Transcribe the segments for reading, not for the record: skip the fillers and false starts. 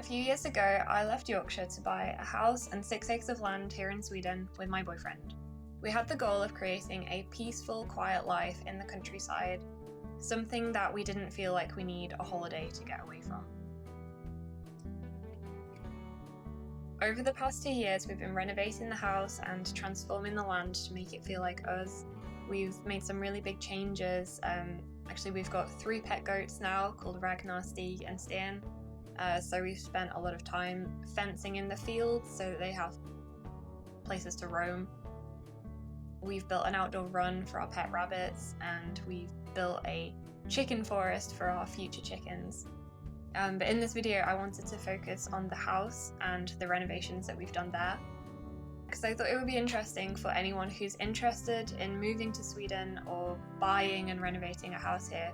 A few years ago, I left Yorkshire to buy a house and 6 acres of land here in Sweden with my boyfriend. We had the goal of creating a peaceful, quiet life in the countryside, something that we didn't feel like we need a holiday to get away from. Over the past 2 years, we've been renovating the house and transforming the land to make it feel like us. We've made some really big changes. Actually, we've got 3 pet goats now called Ragnar, Stig and Sten. So we've spent a lot of time fencing in the fields so that they have places to roam. We've built an outdoor run for our pet rabbits, and we've built a chicken forest for our future chickens. But in this video, I wanted to focus on the house and the renovations that we've done there, because I thought it would be interesting for anyone who's interested in moving to Sweden or buying and renovating a house here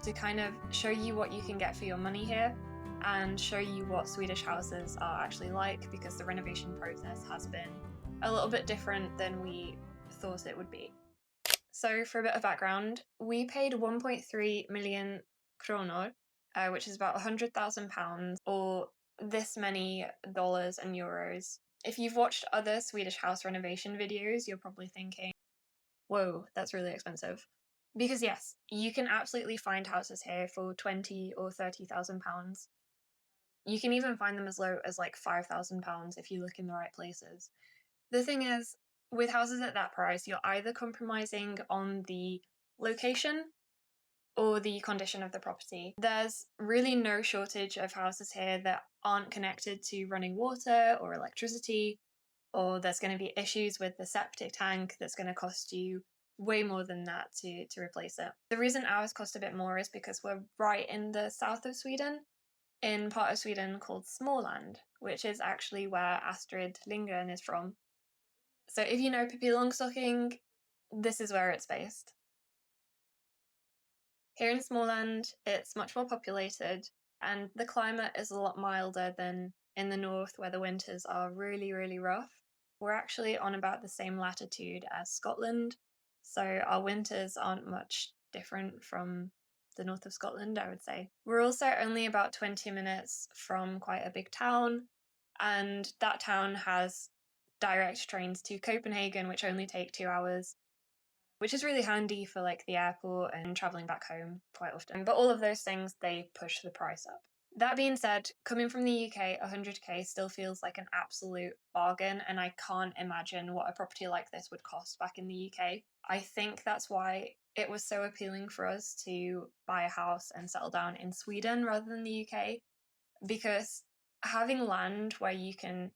to kind of show you what you can get for your money here and show you what Swedish houses are actually like, because the renovation process has been a little bit different than we thought it would be. So for a bit of background, we paid 1.3 million kronor, which is about £100,000 or this many dollars and euros. If you've watched other Swedish house renovation videos, you're probably thinking, whoa, that's really expensive. Because yes, you can absolutely find houses here for £20,000 or £30,000. You can even find them as low as like £5,000 if you look in the right places. The thing is, with houses at that price, you're either compromising on the location or the condition of the property. There's really no shortage of houses here that aren't connected to running water or electricity, or there's going to be issues with the septic tank that's going to cost you way more than that to replace it. The reason ours cost a bit more is because we're right in the south of Sweden, in part of Sweden called Småland, which is actually where Astrid Lindgren is from. So if you know Pippi Longstocking, this is where it's based. Here in Småland, it's much more populated, and the climate is a lot milder than in the north, where the winters are really, really rough. We're actually on about the same latitude as Scotland, so our winters aren't much different from the north of Scotland, I would say. We're also only about 20 minutes from quite a big town, and that town has direct trains to Copenhagen, which only take 2 hours, which is really handy for like the airport and traveling back home quite often. But all of those things, they push the price up. That being said, coming from the UK, 100k still feels like an absolute bargain, and I can't imagine what a property like this would cost back in the UK. I think that's why it was so appealing for us to buy a house and settle down in Sweden rather than the UK, because having land where you can,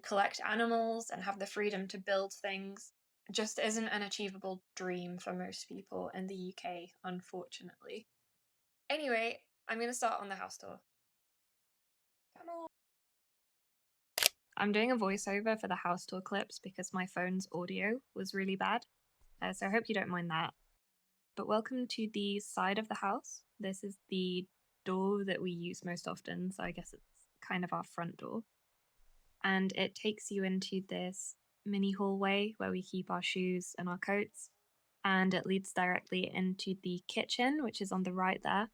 collect animals and have the freedom to build things just isn't an achievable dream for most people in the UK, unfortunately. Anyway, I'm going to start on the house tour. Come on. I'm doing a voiceover for the house tour clips because my phone's audio was really bad, so I hope you don't mind that. But welcome to the side of the house. This is the door that we use most often, so I guess it's kind of our front door. And it takes you into this mini hallway where we keep our shoes and our coats, and it leads directly into the kitchen, which is on the right there,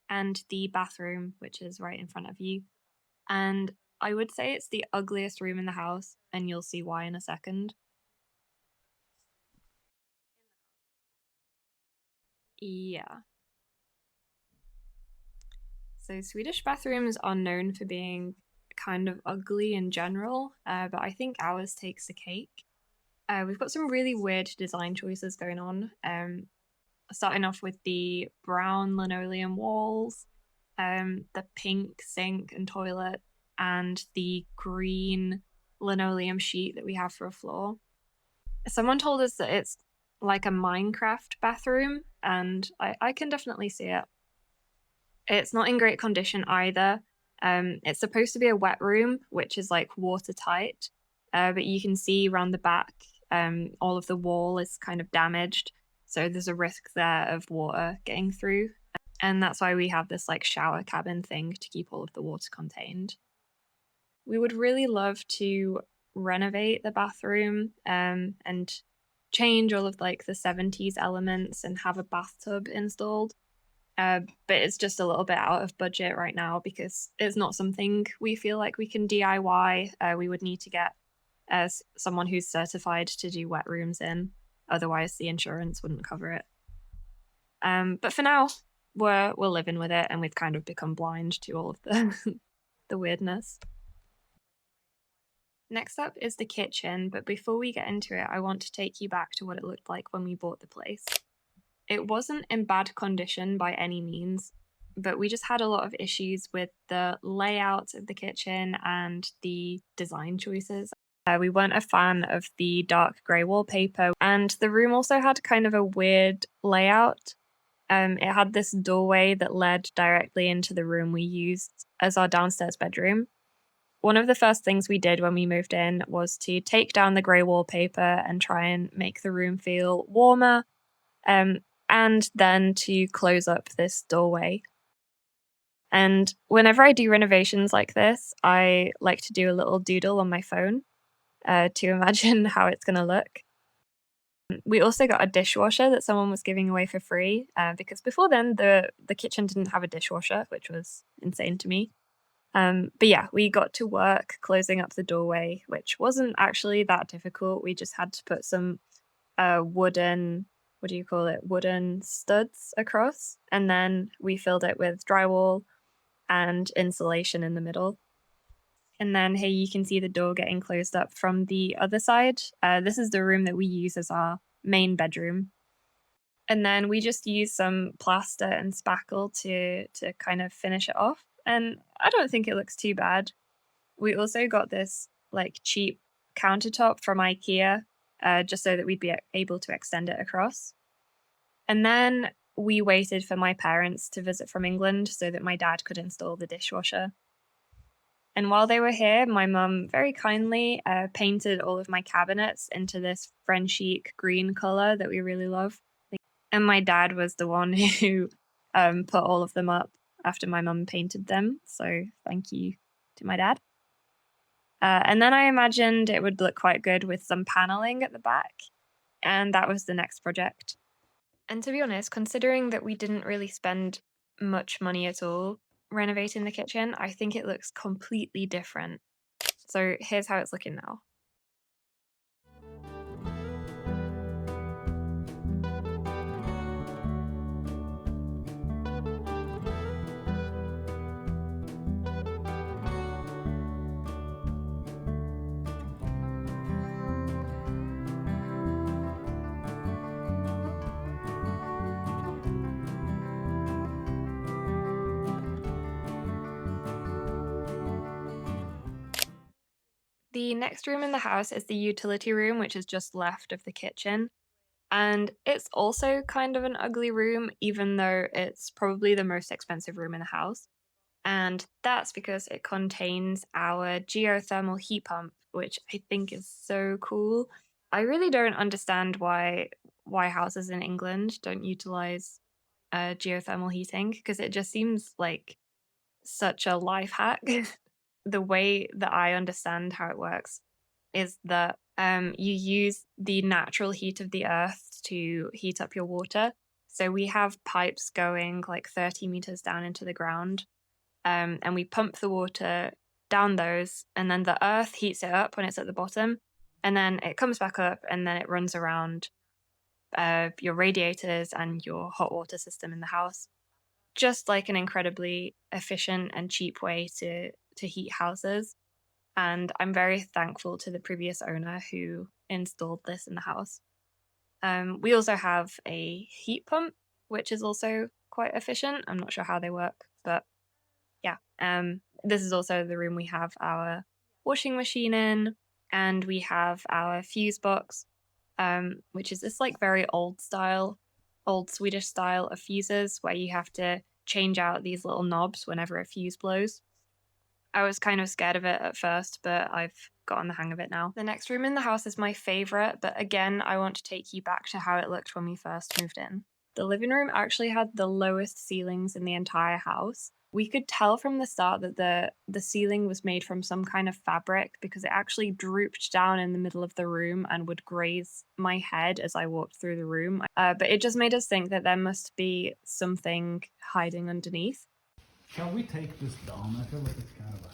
and the bathroom, which is right in front of you. And I would say it's the ugliest room in the house, and you'll see why in a second. Yeah. So Swedish bathrooms are known for being kind of ugly in general, but I think ours takes the cake. We've got some really weird design choices going on. Starting off with the brown linoleum walls, the pink sink and toilet, and the green linoleum sheet that we have for a floor. Someone told us that it's like a Minecraft bathroom, and I can definitely see it. It's not in great condition either. It's supposed to be a wet room, which is like watertight, but you can see around the back, all of the wall is kind of damaged. So there's a risk there of water getting through. And that's why we have this like shower cabin thing to keep all of the water contained. We would really love to renovate the bathroom and change all of like the 70s elements and have a bathtub installed. But it's just a little bit out of budget right now because it's not something we feel like we can DIY. We would need to get someone who's certified to do wet rooms in. Otherwise, the insurance wouldn't cover it. But for now, we're living with it, and we've kind of become blind to all of the the weirdness. Next up is the kitchen, but before we get into it, I want to take you back to what it looked like when we bought the place. It wasn't in bad condition by any means, but we just had a lot of issues with the layout of the kitchen and the design choices. We weren't a fan of the dark grey wallpaper, and the room also had kind of a weird layout. It had this doorway that led directly into the room we used as our downstairs bedroom. One of the first things we did when we moved in was to take down the grey wallpaper and try and make the room feel warmer, um, and then to close up this doorway. And whenever I do renovations like this, I like to do a little doodle on my phone to imagine how it's going to look. We also got a dishwasher that someone was giving away for free because before then the kitchen didn't have a dishwasher, which was insane to me. But yeah, we got to work closing up the doorway, which wasn't actually that difficult. We just had to put some wooden, what do you call it, wooden studs across, and then we filled it with drywall and insulation in the middle. And then here you can see the door getting closed up from the other side. This is the room that we use as our main bedroom. And then we just use some plaster and spackle to kind of finish it off. And I don't think it looks too bad. We also got this like cheap countertop from IKEA, just so that we'd be able to extend it across. And then we waited for my parents to visit from England so that my dad could install the dishwasher. And while they were here, my mum very kindly painted all of my cabinets into this French chic green color that we really love. And my dad was the one who put all of them up after my mum painted them. So thank you to my dad. And then I imagined it would look quite good with some paneling at the back. And that was the next project. And to be honest, considering that we didn't really spend much money at all renovating the kitchen, I think it looks completely different. So here's how it's looking now. The next room in the house is the utility room, which is just left of the kitchen. And it's also kind of an ugly room, even though it's probably the most expensive room in the house. And that's because it contains our geothermal heat pump, which I think is so cool. I really don't understand why houses in England don't utilize geothermal heating because it just seems like such a life hack. The way that I understand how it works is that you use the natural heat of the earth to heat up your water. So we have pipes going like 30 meters down into the ground, and we pump the water down those, and then the earth heats it up when it's at the bottom, and then it comes back up, and then it runs around your radiators and your hot water system in the house. Just like an incredibly efficient and cheap way to heat houses. And I'm very thankful to the previous owner who installed this in the house. We also have a heat pump, which is also quite efficient. I'm not sure how they work, but yeah. This is also the room we have our washing machine in, and we have our fuse box, which is this like very old Swedish style of fuses where you have to change out these little knobs whenever a fuse blows. I was kind of scared of it at first, but I've gotten the hang of it now. The next room in the house is my favorite, but again, I want to take you back to how it looked when we first moved in. The living room actually had the lowest ceilings in the entire house, We could tell from the start that the ceiling was made from some kind of fabric because it actually drooped down in the middle of the room and would graze my head as I walked through the room. But it just made us think that there must be something hiding underneath. Shall we take this down? I feel like it's kind of a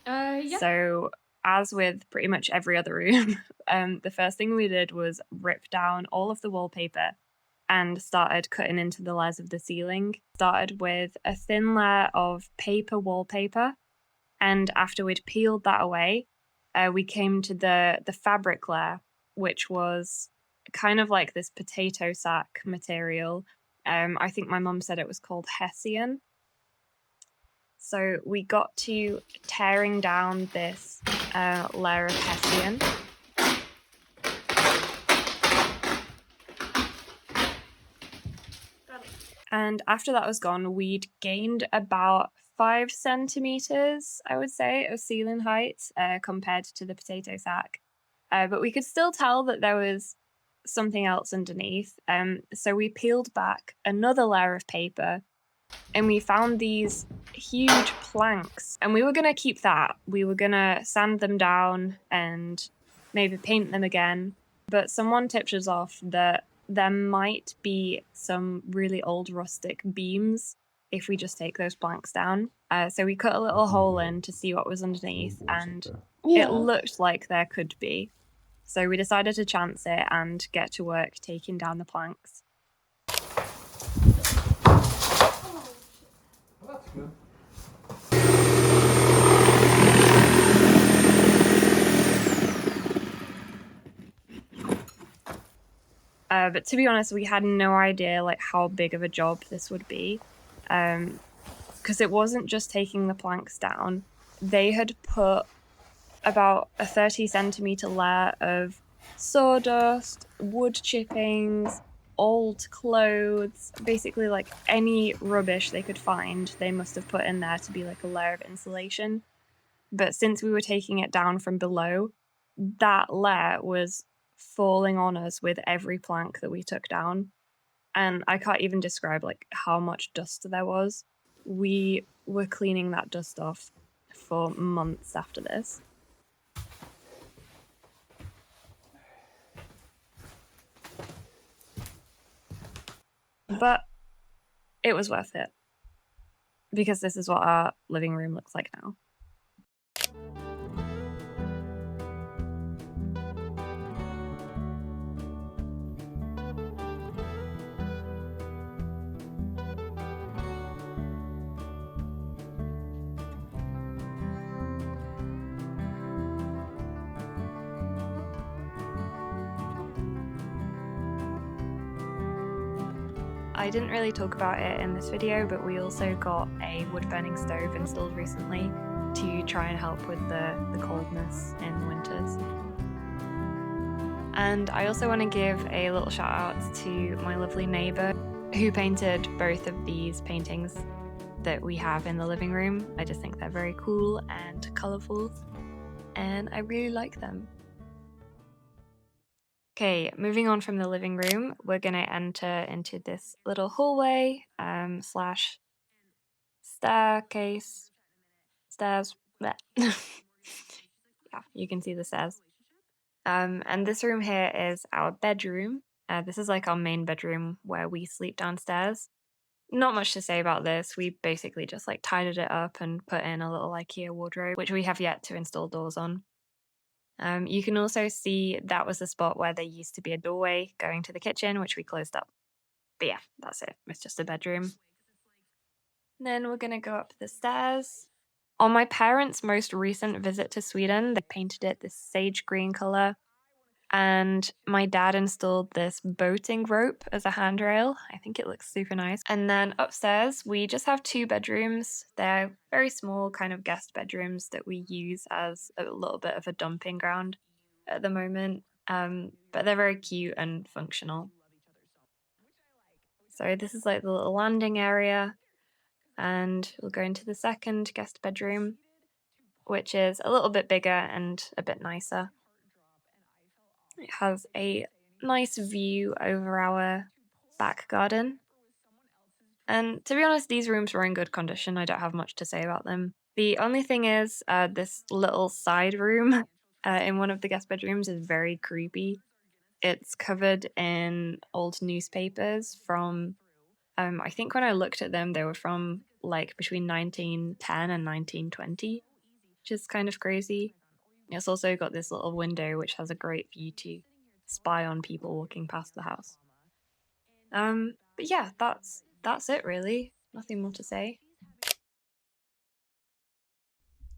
hassle. Yeah. So, as with pretty much every other room, the first thing we did was rip down all of the wallpaper and started cutting into the layers of the ceiling. Started with a thin layer of paper wallpaper, and after we'd peeled that away, we came to the fabric layer, which was kind of like this potato sack material. I think my mum said it was called Hessian. So we got to tearing down this layer of Hessian. And after that was gone, we'd gained about 5 centimeters, I would say, of ceiling height compared to the potato sack. But we could still tell that there was something else underneath. So we peeled back another layer of paper and we found these huge planks. And we were going to keep that. We were going to sand them down and maybe paint them again. But someone tipped us off that there might be some really old rustic beams if we just take those planks down. So we cut a little hole in to see what was underneath, and it looked like there could be. So we decided to chance it and get to work taking down the planks. Well, that's good. But to be honest, we had no idea like how big of a job this would be, because it wasn't just taking the planks down. They had put about a 30 centimeter layer of sawdust, wood chippings, old clothes, basically like any rubbish they could find, they must have put in there to be like a layer of insulation. But since we were taking it down from below, that layer was falling on us with every plank that we took down. And I can't even describe like how much dust there was. We were cleaning that dust off for months after this. But it was worth it, because this is what our living room looks like now. I didn't really talk about it in this video, but we also got a wood-burning stove installed recently to try and help with the coldness in winters. And I also want to give a little shout out to my lovely neighbour who painted both of these paintings that we have in the living room. I just think they're very cool and colourful, and I really like them. Okay, moving on from the living room, we're going to enter into this little hallway slash staircase, stairs. Yeah, you can see the stairs. And this room here is our bedroom. This is like our main bedroom where we sleep downstairs. Not much to say about this. We basically just like tidied it up and put in a little IKEA wardrobe, which we have yet to install doors on. You can also see that was the spot where there used to be a doorway going to the kitchen, which we closed up. But yeah, that's it. It's just a bedroom. And then we're going to go up the stairs. On my parents' most recent visit to Sweden, they painted it this sage green color. And my dad installed this boating rope as a handrail. I think it looks super nice. And then upstairs, we just have 2 bedrooms. They're very small kind of guest bedrooms that we use as a little bit of a dumping ground at the moment. But they're very cute and functional. So this is like the little landing area. And we'll go into the second guest bedroom, which is a little bit bigger and a bit nicer. It has a nice view over our back garden. And to be honest, these rooms were in good condition. I don't have much to say about them. The only thing is, this little side room in one of the guest bedrooms is very creepy. It's covered in old newspapers from, I think when I looked at them, they were from like between 1910 and 1920, which is kind of crazy. It's also got this little window which has a great view to spy on people walking past the house. But yeah, that's it really. Nothing more to say.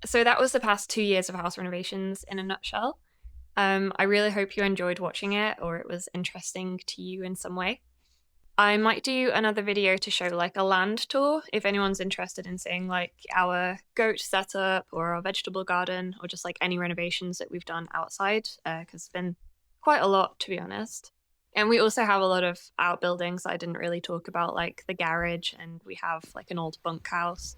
So that was the past 2 years of house renovations in a nutshell. I really hope you enjoyed watching it or it was interesting to you in some way. I might do another video to show like a land tour if anyone's interested in seeing like our goat setup or our vegetable garden or just like any renovations that we've done outside, because it's been quite a lot to be honest. And we also have a lot of outbuildings that I didn't really talk about, like the garage, and we have like an old bunkhouse,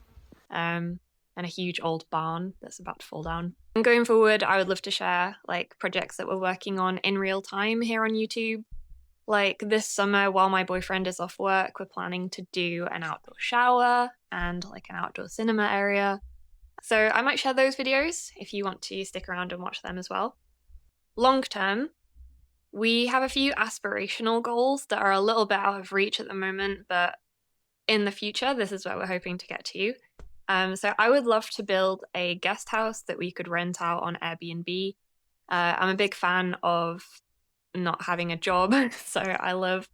and a huge old barn that's about to fall down. And going forward, I would love to share like projects that we're working on in real time here on YouTube. Like this summer, while my boyfriend is off work, we're planning to do an outdoor shower and like an outdoor cinema area. So I might share those videos if you want to stick around and watch them as well. Long term, we have a few aspirational goals that are a little bit out of reach at the moment, but in the future, this is where we're hoping to get to. So I would love to build a guest house that we could rent out on Airbnb. I'm a big fan of not having a job, so I love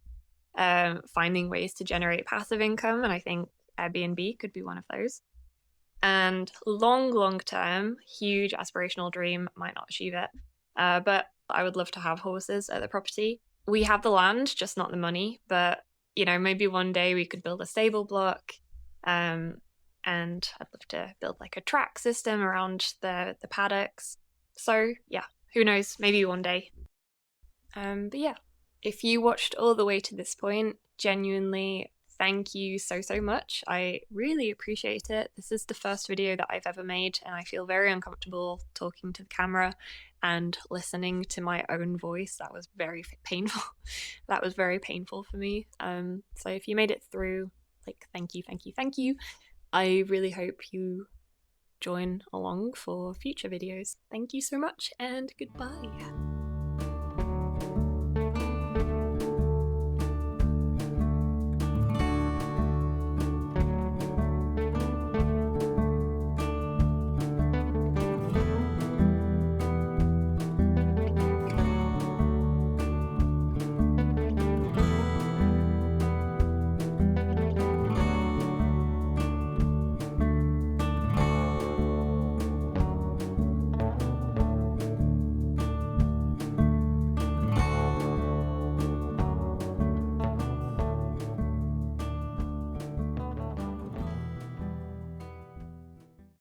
finding ways to generate passive income, and I think Airbnb could be one of those. And long term, huge aspirational dream, might not achieve it, but I would love to have horses at the property. We have the land, just not the money, but maybe one day we could build a stable block. And I'd love to build like a track system around the paddocks. So yeah, who knows, maybe one day. But yeah, if you watched all the way to this point, genuinely thank you so much. I really appreciate it. This is the first video that I've ever made, and I feel very uncomfortable talking to the camera and listening to my own voice. That was very painful. That was very painful for me. So if you made it through, like, thank you. I really hope you join along for future videos. Thank you so much, and goodbye.